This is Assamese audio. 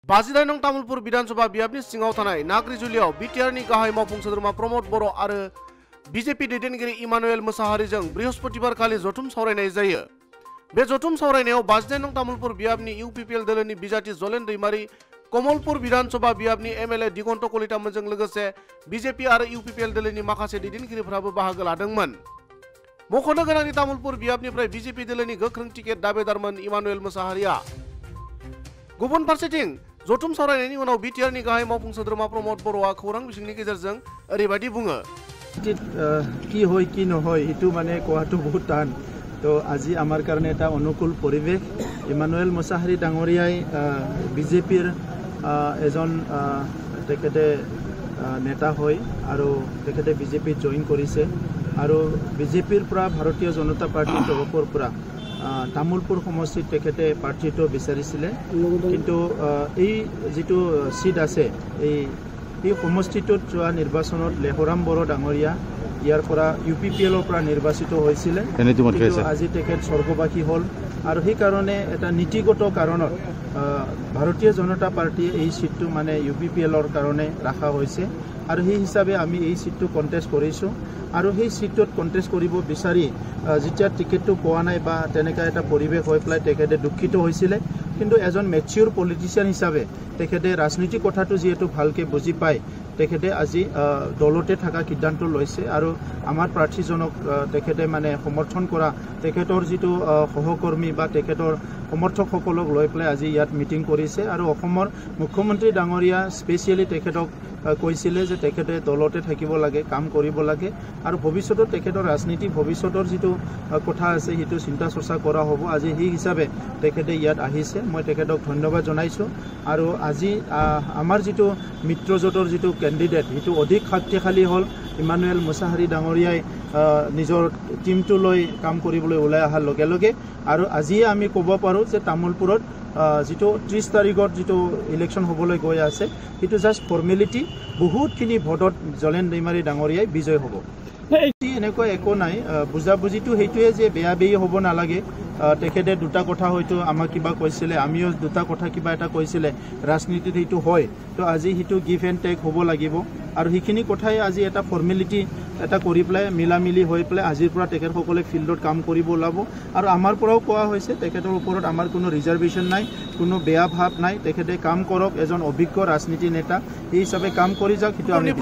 बाजिदाइन नं तामुलपुर विधानसभा बियाबनि सिङाव थानाय नाग्रिजुलियाव बिटिआरनि गाहाय मावफुं सोद्रोमा प्रमद बर' आरो बिजेपि दैदेनगिरि इमानुएल मोसाहारिजों बृहस्पतिबार खालि जथुम सावरायनाय जायो। बे जथुम सावरायनायाव 52 नं तामुलपुर बियाबनि इउपिपिएल दोलोनि बिजाथि जलेन दैमारी, कमलपुर विधानसभा बियाबनि एमएलए दिगन्त कलितामोनजों लोगोसे बिजेपि आरो इउपिपिएल दोलोनि माखासे दैदेनगिरिफोराबो बाहागो लादोंमोन। मख'नो गोनांनि तामुलपुर बियाबनिफ्राय बिजेपि दोलोनि गोख्रों टिकेट दाबेदारमोन इमानुएल मोसाहारिया। गुबुन फारसेथिं जथुम सावरायनायनि उनाव बिटिआरनि गाहाय मावफुं सोद्रोमा प्रमद बर'आ खौरां बिजोंनि गेजेरजों ओरैबायदि बुङो। কি হয় কি নহয় এটো মানে কোৱাটো বহুত টান। তো আজি আমাৰ কাৰণে এটা অনুকূল পৰিৱেশ। ইমানুৱেল মোসাহাৰী ডাঙৰীয়াই বিজেপিৰ এজন তেখেতে নেতা হয় আৰু তেখেতে বিজেপিত জইন কৰিছে আৰু বিজেপিৰ পৰা ভাৰতীয় জনতা পাৰ্টিৰ তৰফৰ পৰা তামুলপুৰ সমষ্টিত তেখেতে প্ৰাৰ্থীটো বিচাৰিছিলে, কিন্তু এই যিটো সিট আছে এই সমষ্টিটোত যোৱা নিৰ্বাচনত লেহৰাম বড়ো ডাঙৰীয়া ইয়াৰ পৰা ইউপিপিএলৰ পৰা নিৰ্বাচিত হৈছিলে। আজি তেখেত স্বৰ্গবাসী হ'ল আৰু সেইকাৰণে এটা নীতিগত কাৰণত ভাৰতীয় জনতা পাৰ্টীয়ে এই সিটটো মানে ইউপিপিএলৰ কাৰণে ৰখা হৈছে আৰু সেই হিচাপে আমি এই সিটটো কণ্টেষ্ট কৰিছোঁ আৰু সেই সিটটোত কণ্টেষ্ট কৰিব বিচাৰি যেতিয়া টিকেটটো পোৱা নাই বা তেনেকুৱা এটা পৰিৱেশ হৈ পেলাই তেখেতে দুখিত হৈছিলে, কিন্তু এজন মেচিউৰ পলিটিচিয়ান হিচাপে তেখেতে ৰাজনীতি কথাটো যিহেতু ভালকে বুজি পায় তেখেতে আজি দলতে থকা সিদ্ধান্ত লৈছে আৰু আমাৰ প্ৰাৰ্থীজনক তেখেতে মানে সমৰ্থন কৰা তেখেতৰ যিটো সহকৰ্মী বা তেখেতৰ সমৰ্থকসকলক লৈ পেলাই আজি ইয়াত মিটিং কৰিছে আৰু অসমৰ মুখ্যমন্ত্ৰী ডাঙৰীয়া স্পেচিয়েলি তেখেতক কৈছিলে যে তেখেতে দলতে থাকিব লাগে, কাম কৰিব লাগে আৰু ভৱিষ্যতত তেখেতৰ ৰাজনীতি ভৱিষ্যতৰ যিটো কথা আছে সেইটো চিন্তা চৰ্চা কৰা হ'ব। আজি সেই হিচাপে তেখেতে ইয়াত আহিছে, মই তেখেতক ধন্যবাদ জনাইছোঁ আৰু আজি আমাৰ যিটো মিত্ৰজোঁটৰ যিটো কেণ্ডিডেট সেইটো অধিক শক্তিশালী হ'ল। ইমানুৱেল মোসাহাৰী ডাঙৰীয়াই নিজৰ টিমটো লৈ কাম কৰিবলৈ ওলাই অহাৰ লগে লগে আৰু আজিয়ে আমি ক'ব পাৰোঁ যে তামুলপুৰত যিটো 30 তাৰিখত যিটো ইলেকশ্যন হ'বলৈ গৈ আছে সেইটো জাষ্ট ফৰ্মেলিটি, বহুতখিনি ভোটত জলেন दैमारी ডাঙৰীয়াই বিজয় হ'ব। এনেকুৱা একো নাই, বুজাবুজিটো সেইটোৱে যে বেয়া বেয়ি হ'ব নালাগে। তেখেতে দুটা কথা হয়তো আমাক কিবা কৈছিলে, আমিও দুটা কথা কিবা এটা কৈছিলে, ৰাজনীতিত সেইটো হয়। তো আজি সেইটো গিভ এণ্ড টেক হ'ব লাগিব আৰু সেইখিনি কথাই আজি এটা ফৰ্মেলিটি এটা কৰি পেলাই মিলামিলি হৈ পেলাই আজিৰ পৰা তেখেতসকলে ফিল্ডত কাম কৰিব ওলাব আৰু আমাৰ পৰাও কোৱা হৈছে তেখেতৰ ওপৰত আমাৰ কোনো ৰিজাৰ্ভেশ্যন নাই, কোনো বেয়া ভাৱ নাই। তেখেতে কাম কৰক, এজন অভিজ্ঞ ৰাজনীতি নেতা, এই হিচাপে কাম কৰি যাওক। সেইটো আমি